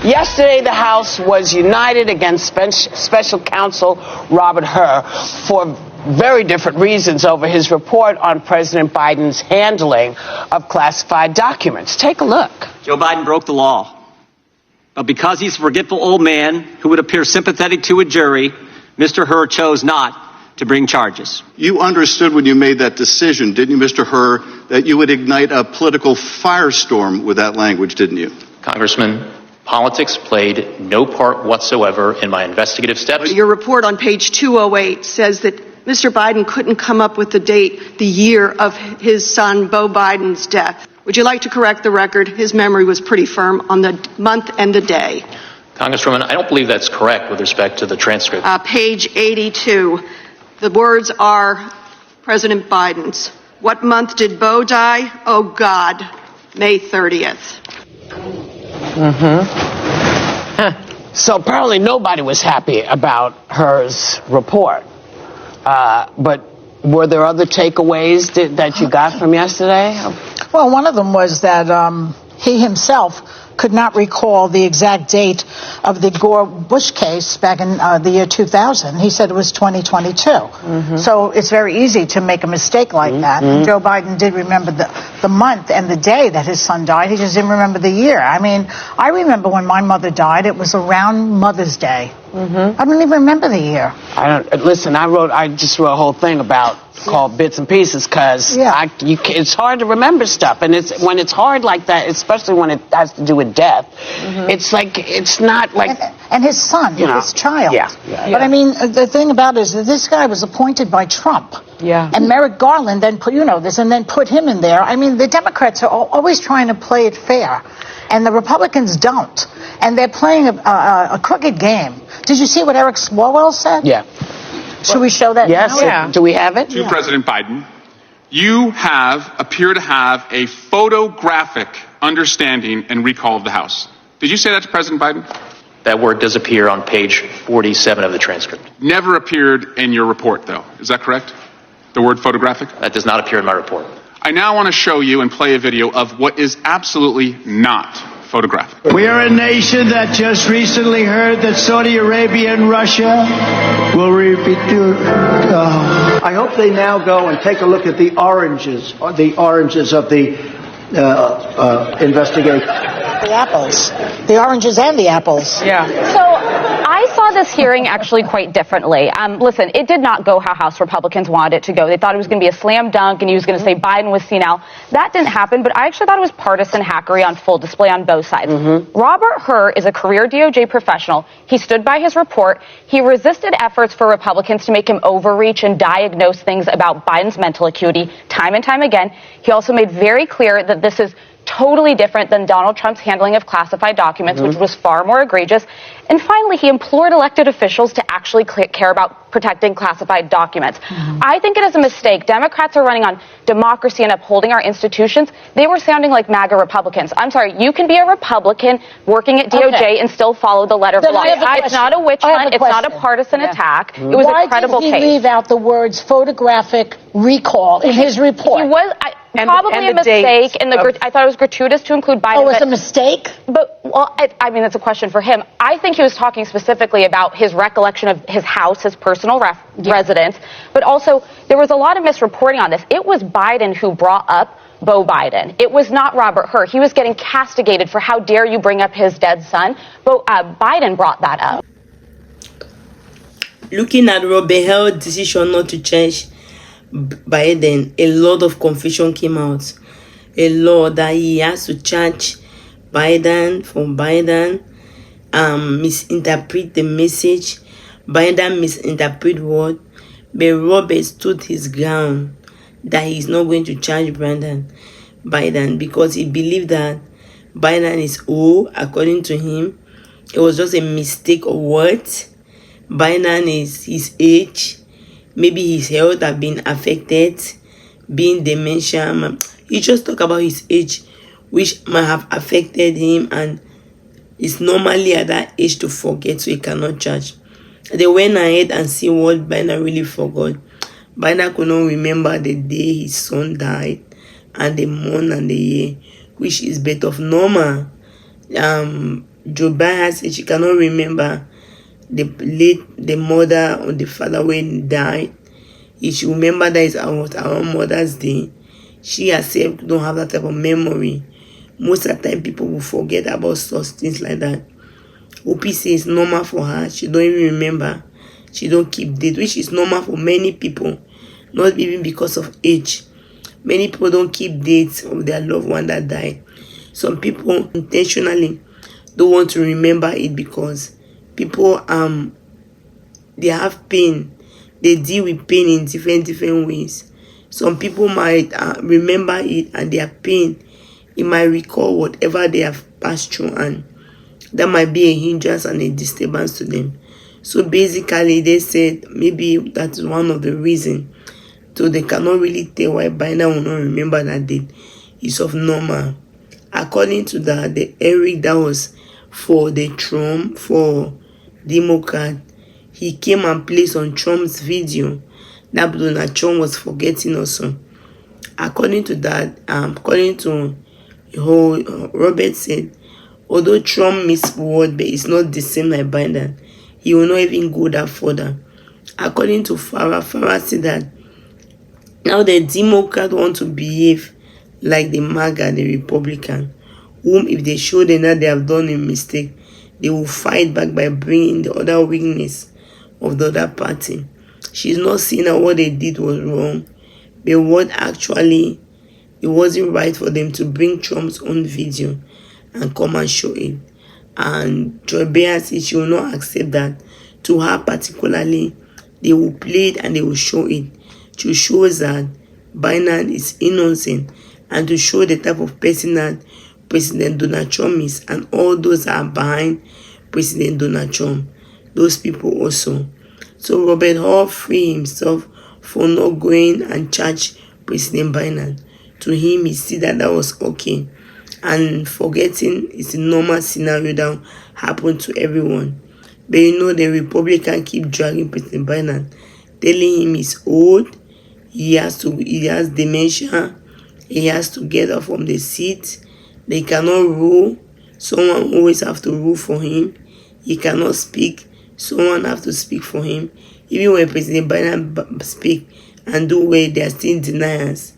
Yesterday, the House was united against Special Counsel Robert Hur for very different reasons over his report on President Biden's handling of classified documents. Take a look. Joe Biden broke the law. But because he's a forgetful old man who would appear sympathetic to a jury, Mr. Hur chose not to bring charges. You understood when you made that decision, didn't you, Mr. Hur, that you would ignite a political firestorm with that language, didn't you? Congressman, politics played no part whatsoever in my investigative steps. Your report on page 208 says that Mr. Biden couldn't come up with the date, the year of his son, Beau Biden's death. Would you like to correct the record? His memory was pretty firm on the month and the day. Congresswoman, I don't believe that's correct with respect to the transcript. Page 82. The words are President Biden's. What month did Beau die? Oh, God, May 30th. So apparently nobody was happy about Hur's report. But were there other takeaways that you got from yesterday? Well, one of them was that he himself could not recall the exact date of the Gore-Bush case back in the year 2000. He said it was 2022. So it's very easy to make a mistake like that. And Joe Biden did remember the month and the day that his son died. He just didn't remember the year. I mean, I remember when my mother died. It was around Mother's Day. I don't even remember the year. Listen, I just wrote a whole thing called Bits and Pieces, because it's hard to remember stuff, and when it's hard like that, especially when it has to do with death, it's not like. And his son, his child. But I mean, the thing about it is that this guy was appointed by Trump. And Merrick Garland then put, and then put him in there. I mean, the Democrats are always trying to play it fair, and the Republicans don't, and they're playing a crooked game. Did you see what Eric Swalwell said? Yeah. Should we show that? Yes. Now? Do we have it? To President Biden, you appear to have a photographic understanding and recall of the House. Did you say that to President Biden? That word does appear on page 47 of the transcript. Never appeared in your report, though. Is that correct? The word photographic? That does not appear in my report. I now want to show you and play a video of what is absolutely not photographic. We are a nation that just recently heard that Saudi Arabia and Russia will repeat. I hope they now go and take a look at the oranges of the investigation. The apples. The oranges and the apples. So I saw this hearing actually quite differently. Listen, it did not go how House Republicans wanted it to go. They thought it was going to be a slam dunk and he was going to say Biden was senile. That didn't happen, but I actually thought it was partisan hackery on full display on both sides. Robert Hur is a career DOJ professional. He stood by his report. He resisted efforts for Republicans to make him overreach and diagnose things about Biden's mental acuity time and time again. He also made very clear that this is totally different than Donald Trump's handling of classified documents, which was far more egregious. And finally, he implored elected officials to actually care about protecting classified documents. I think it is a mistake. Democrats are running on democracy and upholding our institutions. They were sounding like MAGA Republicans. I'm sorry, you can be a Republican working at DOJ and still follow the letter of the law. It's not a witch hunt. It's not a partisan attack. It was a credible case. Why did he leave out the words photographic recall in his report? He was probably a mistake, and I thought it was gratuitous to include Biden. Oh, it was a mistake? But, I mean, that's a question for him. I think he was talking specifically about his recollection of his house, his personal residence, but also there was a lot of misreporting on this. It was Biden who brought up Beau Biden. It was not Robert Hur. He was getting castigated for how dare you bring up his dead son. But Biden brought that up. Looking at Robert Hur's decision not to charge Biden, a lot of confusion came out. A lot that he has to charge Biden for Biden misinterpret the message. Biden misinterpret what, but Robert stood his ground that he's not going to charge Biden because he believed that Biden is old. According to him, it was just a mistake of words. Biden is his age. Maybe his health have been affected, being dementia. He just talk about his age, which might have affected him, and it's normally at that age to forget, so he cannot charge. They went ahead and see what Biden really forgot. Biden could not remember the day his son died, and the month and the year, which is bit of normal. Joe Biden said she cannot remember the mother or the father when he died. If she remember that it's our Mother's Day, she herself don't have that type of memory. Most of the time, people will forget about such things like that. Whoopi says it's normal for her. She don't even remember. She don't keep date, which is normal for many people, not even because of age. Many people don't keep dates of their loved one that died. Some people intentionally don't want to remember it because people they have pain. They deal with pain in different ways. Some people might remember it and their pain, it might recall whatever they have passed through, and that might be a hindrance and a disturbance to them. So basically, they said maybe that's one of the reasons. So they cannot really tell why Biden will not remember that date. It's of normal. According to the Eric that was for the Trump, for Democrat, he came and placed on Trump's video that Donald Trump was forgetting also. According to that, according to Robert said, although Trump missed word, but it's not the same like Biden. He will not even go that further. According to Farah said that now the Democrats want to behave like the MAGA, the Republican, whom if they show them that they have done a mistake, they will fight back by bringing the other weakness of the other party. She's not saying that what they did was wrong, but what actually, it wasn't right for them to bring Trump's own video and come and show it. And Joy Bear said she will not accept that. To her particularly, they will play it and they will show it to show that Biden is innocent and to show the type of person that President Donald Trump is, and all those that are behind President Donald Trump, those people also. So Robert Hall freed himself for not going and charge President Biden. To him, he see that was okay. And forgetting is a normal scenario that happen to everyone. But you know, the Republican keep dragging President Biden, telling him he's old, he has dementia, he has to get up from the seat, they cannot rule, someone always have to rule for him, he cannot speak, someone have to speak for him. Even when President Biden speak and do well, they are still deniers.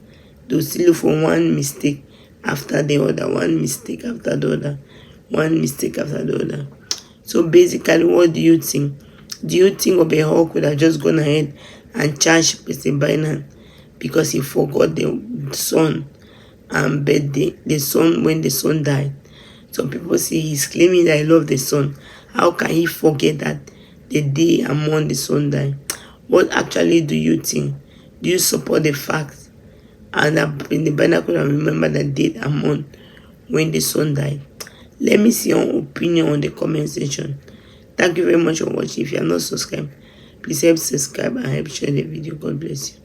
They'll still look for one mistake after the other, one mistake after the other, one mistake after the other. So basically, what do you think? Do you think Obehawk could have just gone ahead and charged President Biden because he forgot the son and birthday, the son when the son died? Some people say he's claiming that he loved the son. How can he forget that the day and month the son died? What actually do you think? Do you support the fact and that President Biden could have remembered the date and month when the son died? Let me see your opinion on the comment section. Thank you very much for watching. If you are not subscribed, please help subscribe and help share the video. God bless you.